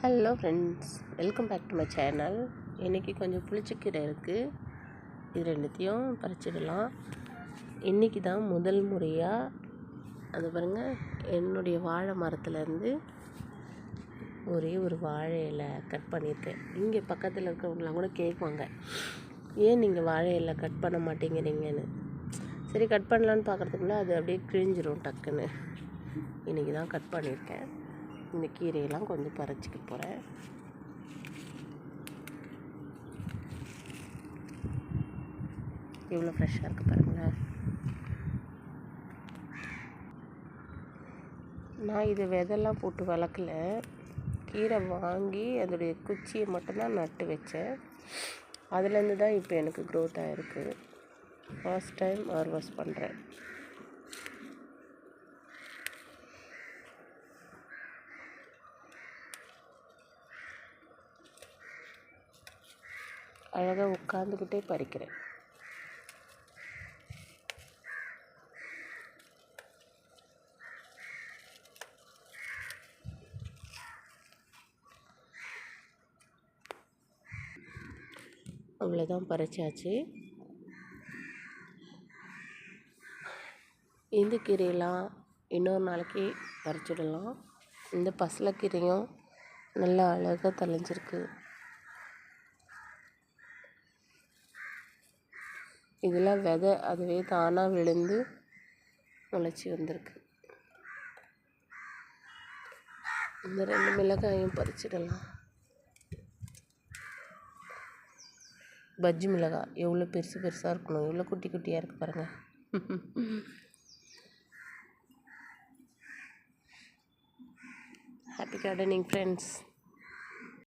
Hello friends, welcome back to my channel. இன்றைக்கி கொஞ்சம் புளிச்சக்கீரை இருக்குது, இது ரெண்டுத்தையும் பறிச்சிடலாம். இன்றைக்கி தான் முதல் முறையாக அது பாருங்கள், என்னுடைய வாழை மரத்துலேருந்து ஒரே ஒரு வாழை இலை கட் பண்ணியிருக்கேன். இங்கே பக்கத்தில் இருக்கிறவங்களாம் கூட கேட்குவாங்க, ஏன் நீங்கள் வாழை இலை கட் பண்ண மாட்டேங்கிறீங்கன்னு. சரி, கட் பண்ணலான்னு பார்க்குறதுக்குள்ள அது அப்படியே கிழிஞ்சிரும் டக்குன்னு. இன்றைக்கி தான் கட் பண்ணியிருக்கேன். இந்த கீரையெல்லாம் கொஞ்சம் பறிச்சிக்க போகிறேன். இவ்வளோ ஃப்ரெஷ்ஷாக இருக்குது பாருங்களேன். நான் இது விதெல்லாம் போட்டு வளர்க்கல, கீரை வாங்கி அதோடைய குச்சியை மட்டும்தான் நட்டு வச்சேன். அதுலேருந்து தான் இப்போ எனக்கு க்ரோத் ஆகிருக்கு. ஃபர்ஸ்ட் டைம் ஹார்வெஸ்ட் பண்ணுறேன். அழகாக உட்காந்துக்கிட்டே பறிக்கிறேன். அவ்வளோதான், பறிச்சாச்சு. இந்த கீரையெல்லாம் இன்னொரு நாளைக்கு பறிச்சிடலாம். இந்த பசலைக்கீரையும் நல்லா அழகாக தழைஞ்சிருக்கு. இதெல்லாம் விதை அதுவே தானாக விழுந்து முளைச்சி வந்திருக்கு. இந்த 2 மிளகாயும் பறிச்சிடலாம். பஜ்ஜி மிளகாய் எவ்வளோ பெருசு பெருசாக இருக்கணும், எவ்வளோ குட்டி குட்டியாக இருக்குது பாருங்கள். Happy gardening friends.